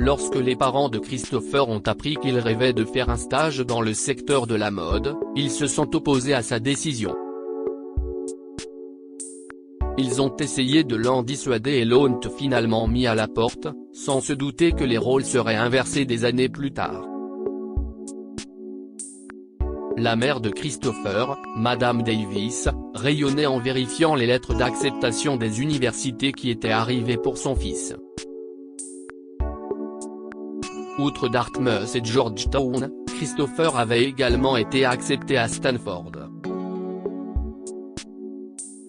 Lorsque les parents de Christopher ont appris qu'il rêvait de faire un stage dans le secteur de la mode, ils se sont opposés à sa décision. Ils ont essayé de l'en dissuader et l'ont finalement mis à la porte, sans se douter que les rôles seraient inversés des années plus tard. La mère de Christopher, Madame Davis, rayonnait en vérifiant les lettres d'acceptation des universités qui étaient arrivées pour son fils. Outre Dartmouth et Georgetown, Christopher avait également été accepté à Stanford.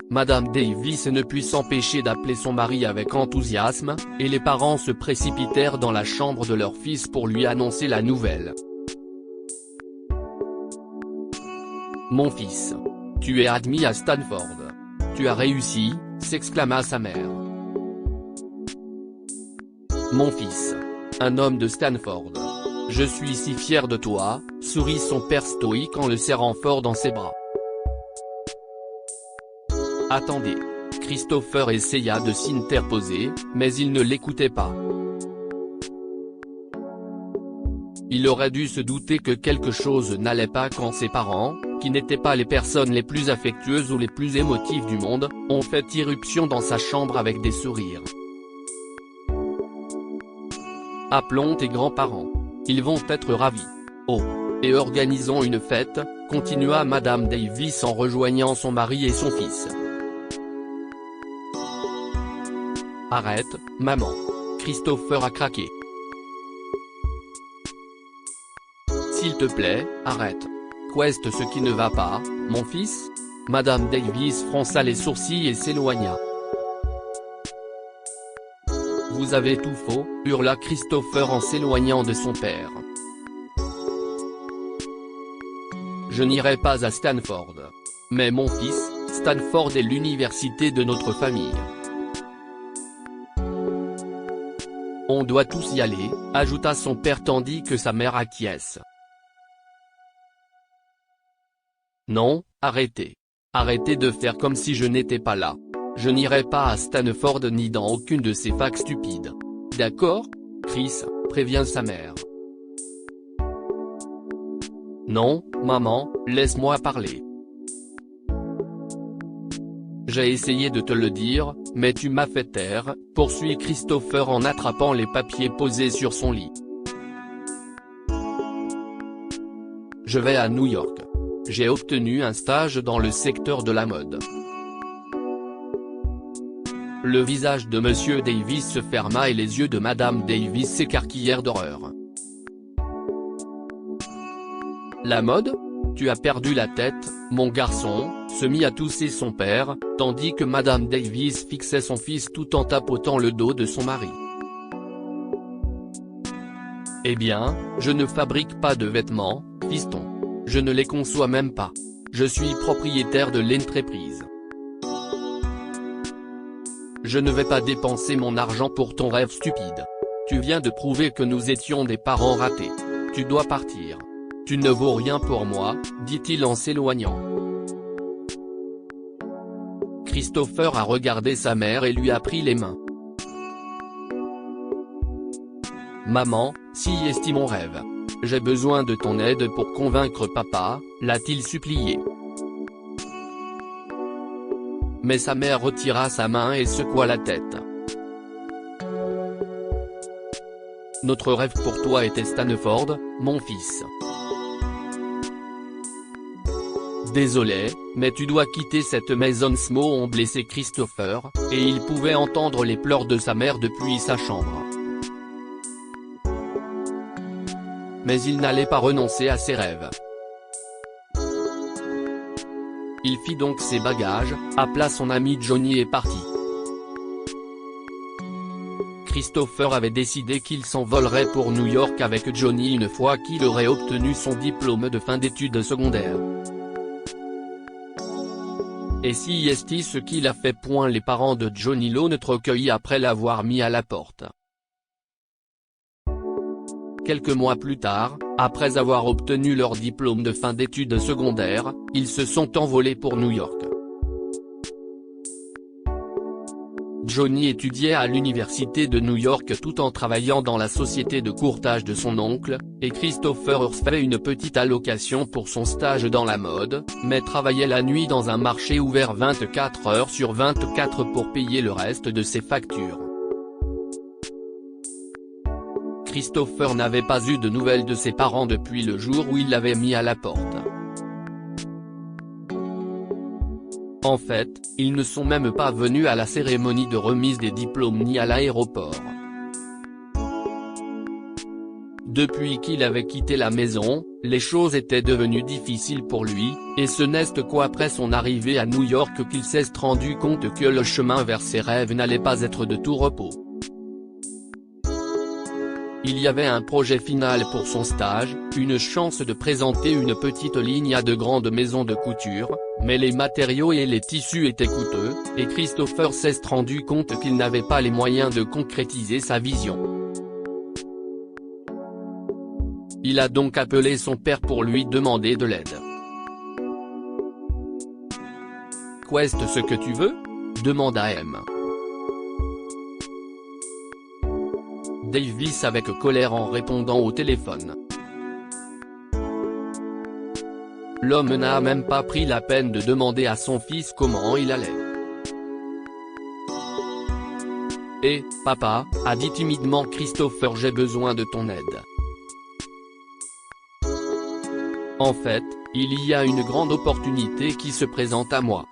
Madame Davis ne put s'empêcher d'appeler son mari avec enthousiasme, et les parents se précipitèrent dans la chambre de leur fils pour lui annoncer la nouvelle. « Mon fils. Tu es admis à Stanford. Tu as réussi », s'exclama sa mère. « Mon fils. Un homme de Stanford. Je suis si fier de toi », sourit son père stoïque en le serrant fort dans ses bras. « Attendez ». Christopher essaya de s'interposer, mais il ne l'écoutait pas. Il aurait dû se douter que quelque chose n'allait pas quand ses parents, qui n'étaient pas les personnes les plus affectueuses ou les plus émotives du monde, ont fait irruption dans sa chambre avec des sourires. « Appelons tes grands-parents. Ils vont être ravis. Oh. Et organisons une fête », continua Madame Davis en rejoignant son mari et son fils. « Arrête, maman. » Christopher a craqué. « S'il te plaît, arrête. Qu'est-ce ce qui ne va pas, mon fils ?» Madame Davis fronça les sourcils et s'éloigna. « Vous avez tout faux », hurla Christopher en s'éloignant de son père. « Je n'irai pas à Stanford. Mais mon fils, Stanford est l'université de notre famille. On doit tous y aller », ajouta son père tandis que sa mère acquiesce. « Non, arrêtez. Arrêtez de faire comme si je n'étais pas là. Je n'irai pas à Stanford ni dans aucune de ces facs stupides. D'accord, Chris ?» prévient sa mère. « Non, maman, laisse-moi parler. J'ai essayé de te le dire, mais tu m'as fait taire », poursuit Christopher en attrapant les papiers posés sur son lit. « Je vais à New York. J'ai obtenu un stage dans le secteur de la mode. » Le visage de Monsieur Davis se ferma et les yeux de Madame Davis s'écarquillèrent d'horreur. « La mode ? Tu as perdu la tête, mon garçon », se mit à tousser son père, tandis que Madame Davis fixait son fils tout en tapotant le dos de son mari. « Eh bien, je ne fabrique pas de vêtements, fiston. Je ne les conçois même pas. Je suis propriétaire de l'entreprise. Je ne vais pas dépenser mon argent pour ton rêve stupide. Tu viens de prouver que nous étions des parents ratés. Tu dois partir. Tu ne vaux rien pour moi, dit-il en s'éloignant. Christopher a regardé sa mère et lui a pris les mains. « Maman, si est mon rêve. J'ai besoin de ton aide pour convaincre papa », l'a-t-il supplié. Mais sa mère retira sa main et secoua la tête. « Notre rêve pour toi était Stanford, mon fils. Désolé, mais tu dois quitter cette maison », ces mots ont blessé Christopher, et il pouvait entendre les pleurs de sa mère depuis sa chambre. Mais il n'allait pas renoncer à ses rêves. Il fit donc ses bagages, appela son ami Johnny et partit. Christopher avait décidé qu'il s'envolerait pour New York avec Johnny une fois qu'il aurait obtenu son diplôme de fin d'études secondaires. Et si est ce qu'il a fait point les parents de Johnny l'ont recueilli après l'avoir mis à la porte. Quelques mois plus tard, après avoir obtenu leur diplôme de fin d'études secondaires, ils se sont envolés pour New York. Johnny étudiait à l'université de New York tout en travaillant dans la société de courtage de son oncle, et Christopher recevait une petite allocation pour son stage dans la mode, mais travaillait la nuit dans un marché ouvert 24 heures sur 24 pour payer le reste de ses factures. Christopher n'avait pas eu de nouvelles de ses parents depuis le jour où il l'avait mis à la porte. En fait, ils ne sont même pas venus à la cérémonie de remise des diplômes ni à l'aéroport. Depuis qu'il avait quitté la maison, les choses étaient devenues difficiles pour lui, et ce n'est qu'après son arrivée à New York qu'il s'est rendu compte que le chemin vers ses rêves n'allait pas être de tout repos. Il y avait un projet final pour son stage, une chance de présenter une petite ligne à de grandes maisons de couture, mais les matériaux et les tissus étaient coûteux, et Christopher s'est rendu compte qu'il n'avait pas les moyens de concrétiser sa vision. Il a donc appelé son père pour lui demander de l'aide. « Qu'est-ce ce que tu veux ?» demanda M. Davis avec colère en répondant au téléphone. L'homme n'a même pas pris la peine de demander à son fils comment il allait. « Eh, papa » a dit timidement Christopher, « j'ai besoin de ton aide. En fait, il y a une grande opportunité qui se présente à moi. »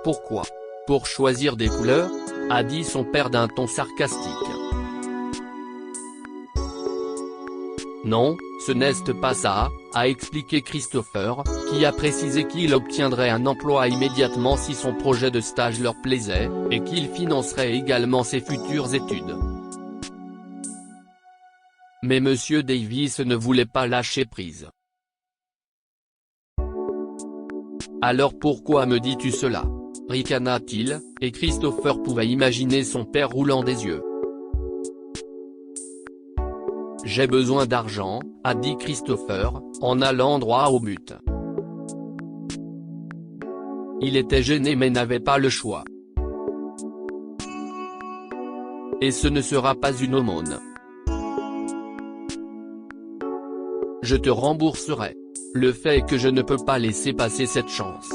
« Pourquoi ? Pour choisir des couleurs ?» a dit son père d'un ton sarcastique. « Non, ce n'est pas ça », a expliqué Christopher, qui a précisé qu'il obtiendrait un emploi immédiatement si son projet de stage leur plaisait, et qu'il financerait également ses futures études. Mais Monsieur Davis ne voulait pas lâcher prise. « Alors pourquoi me dis-tu cela ?» ricana-t-il, et Christopher pouvait imaginer son père roulant des yeux. « J'ai besoin d'argent », a dit Christopher, en allant droit au but. Il était gêné mais n'avait pas le choix. « Et ce ne sera pas une aumône. Je te rembourserai. Le fait est que je ne peux pas laisser passer cette chance.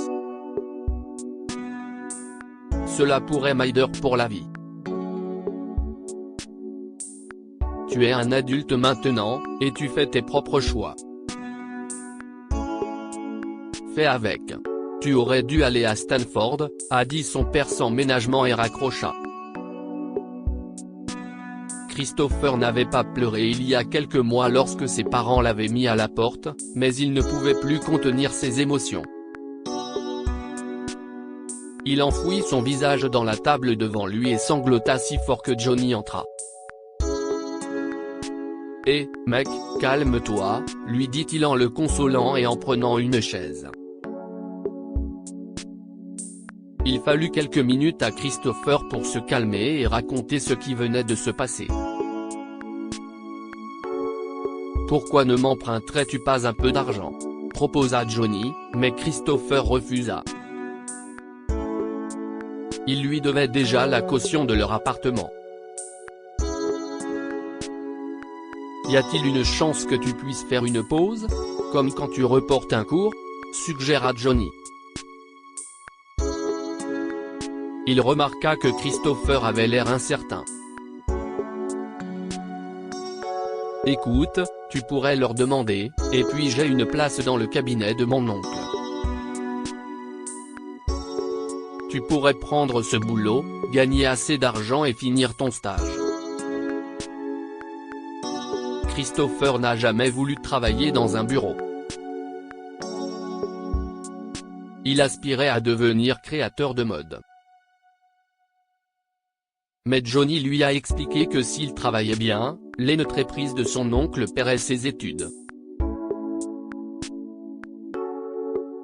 Cela pourrait m'aider pour la vie. Tu es un adulte maintenant, et tu fais tes propres choix. Fais avec. Tu aurais dû aller à Stanford, a dit son père sans ménagement et raccrocha. Christopher n'avait pas pleuré il y a quelques mois lorsque ses parents l'avaient mis à la porte, mais il ne pouvait plus contenir ses émotions. Il enfouit son visage dans la table devant lui et sanglota si fort que Johnny entra. « Hé, mec, calme-toi », lui dit-il en le consolant et en prenant une chaise. Il fallut quelques minutes à Christopher pour se calmer et raconter ce qui venait de se passer. « Pourquoi ne m'emprunterais-tu pas un peu d'argent ?» proposa Johnny, mais Christopher refusa. Il lui devait déjà la caution de leur appartement. « Y a-t-il une chance que tu puisses faire une pause, comme quand tu reportes un cours ?» suggéra Johnny. Il remarqua que Christopher avait l'air incertain. « Écoute, tu pourrais leur demander, et puis j'ai une place dans le cabinet de mon oncle. Tu pourrais prendre ce boulot, gagner assez d'argent et finir ton stage. » Christopher n'a jamais voulu travailler dans un bureau. Il aspirait à devenir créateur de mode. Mais Johnny lui a expliqué que s'il travaillait bien, l'entreprise de son oncle paierait ses études.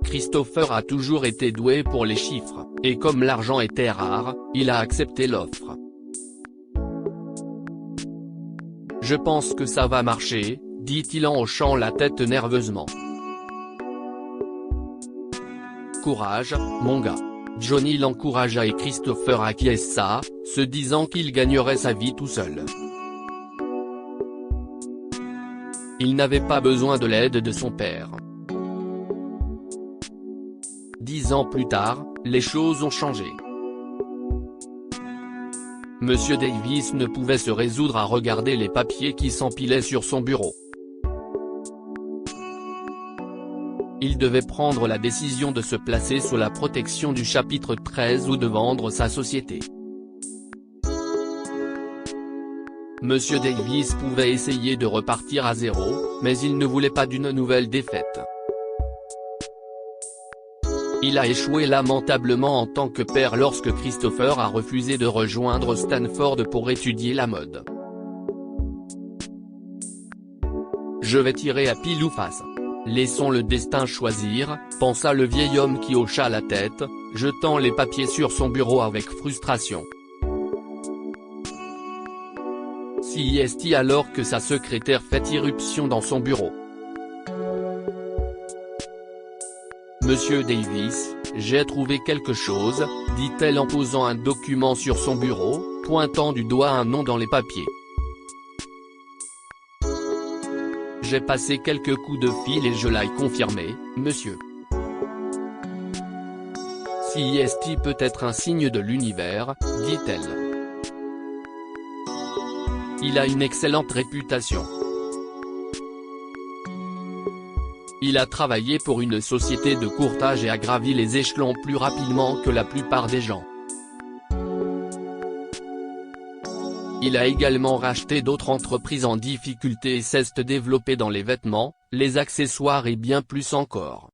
Christopher a toujours été doué pour les chiffres, et comme l'argent était rare, il a accepté l'offre. « Je pense que ça va marcher », dit-il en hochant la tête nerveusement. « Courage, mon gars. Johnny l'encouragea et Christopher acquiesça, se disant qu'il gagnerait sa vie tout seul. Il n'avait pas besoin de l'aide de son père. 10 ans plus tard, les choses ont changé. Monsieur Davis ne pouvait se résoudre à regarder les papiers qui s'empilaient sur son bureau. Il devait prendre la décision de se placer sous la protection du chapitre 13 ou de vendre sa société. Monsieur Davis pouvait essayer de repartir à zéro, mais il ne voulait pas d'une nouvelle défaite. Il a échoué lamentablement en tant que père lorsque Christopher a refusé de rejoindre Stanford pour étudier la mode. Je vais tirer à pile ou face. Laissons le destin choisir, pensa le vieil homme qui hocha la tête, jetant les papiers sur son bureau avec frustration. CIST alors que sa secrétaire fait irruption dans son bureau. Monsieur Davis, j'ai trouvé quelque chose, dit-elle en posant un document sur son bureau, pointant du doigt un nom dans les papiers. J'ai passé quelques coups de fil et je l'ai confirmé, monsieur. CIST peut être un signe de l'univers, dit-elle. Il a une excellente réputation. Il a travaillé pour une société de courtage et a gravi les échelons plus rapidement que la plupart des gens. Il a également racheté d'autres entreprises en difficulté et s'est développé dans les vêtements, les accessoires et bien plus encore.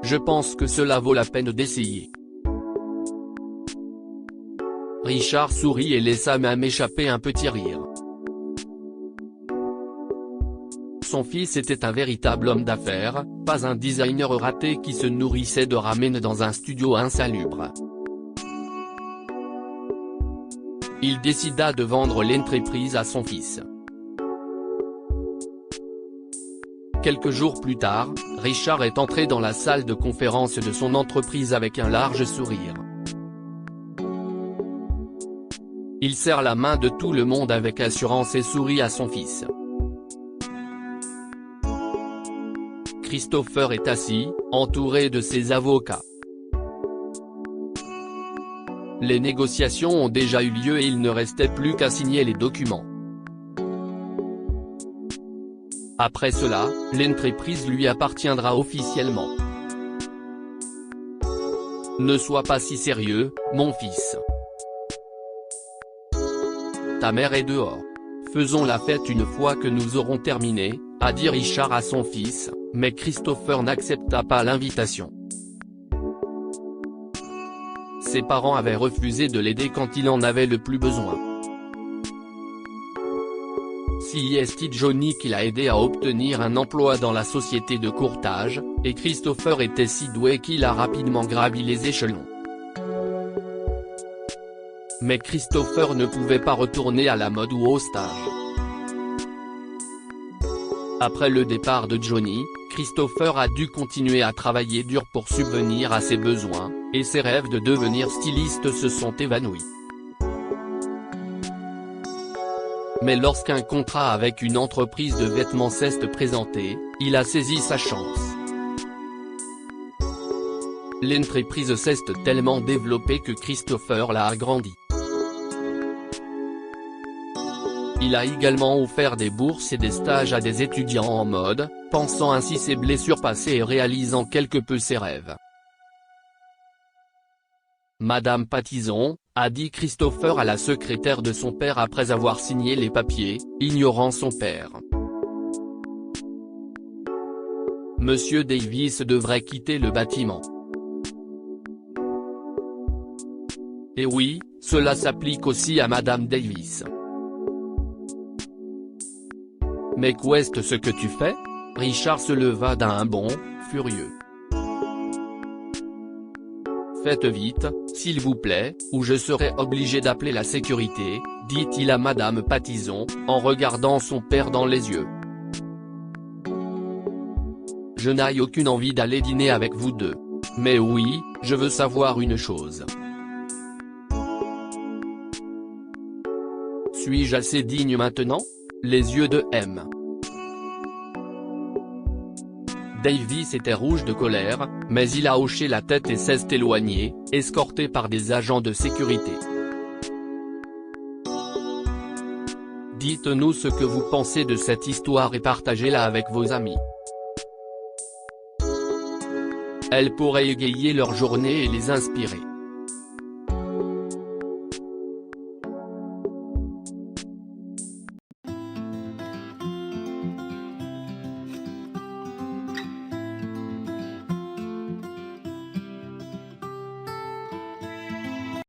Je pense que cela vaut la peine d'essayer. Richard sourit et laissa même échapper un petit rire. Son fils était un véritable homme d'affaires, pas un designer raté qui se nourrissait de ramen dans un studio insalubre. Il décida de vendre l'entreprise à son fils. Quelques jours plus tard, Richard est entré dans la salle de conférence de son entreprise avec un large sourire. Il serre la main de tout le monde avec assurance et sourit à son fils. Christopher est assis, entouré de ses avocats. Les négociations ont déjà eu lieu et il ne restait plus qu'à signer les documents. Après cela, l'entreprise lui appartiendra officiellement. Ne sois pas si sérieux, mon fils. Ta mère est dehors. Faisons la fête une fois que nous aurons terminé, a dit Richard à son fils, mais Christopher n'accepta pas l'invitation. Ses parents avaient refusé de l'aider quand il en avait le plus besoin. CIST Johnny qui l'a aidé à obtenir un emploi dans la société de courtage, et Christopher était si doué qu'il a rapidement gravi les échelons. Mais Christopher ne pouvait pas retourner à la mode ou au stage. Après le départ de Johnny, Christopher a dû continuer à travailler dur pour subvenir à ses besoins, et ses rêves de devenir styliste se sont évanouis. Mais lorsqu'un contrat avec une entreprise de vêtements s'est présenté, il a saisi sa chance. L'entreprise s'est tellement développée que Christopher l'a agrandie. Il a également offert des bourses et des stages à des étudiants en mode, pensant ainsi ses blessures passées et réalisant quelque peu ses rêves. Madame Pattison, a dit Christopher à la secrétaire de son père après avoir signé les papiers, ignorant son père. Monsieur Davis devrait quitter le bâtiment. Et oui, cela s'applique aussi à Madame Davis. Mais qu'est-ce ce que tu fais? Richard se leva d'un bond, furieux. Faites vite, s'il vous plaît, ou je serai obligé d'appeler la sécurité, dit-il à Madame Pattison, en regardant son père dans les yeux. Je n'ai aucune envie d'aller dîner avec vous deux. Mais oui, je veux savoir une chose. Suis-je assez digne maintenant? Les yeux de M. Davis était rouge de colère, mais il a hoché la tête et s'est éloigné, escorté par des agents de sécurité. Dites-nous ce que vous pensez de cette histoire et partagez-la avec vos amis. Elle pourrait égayer leur journée et les inspirer.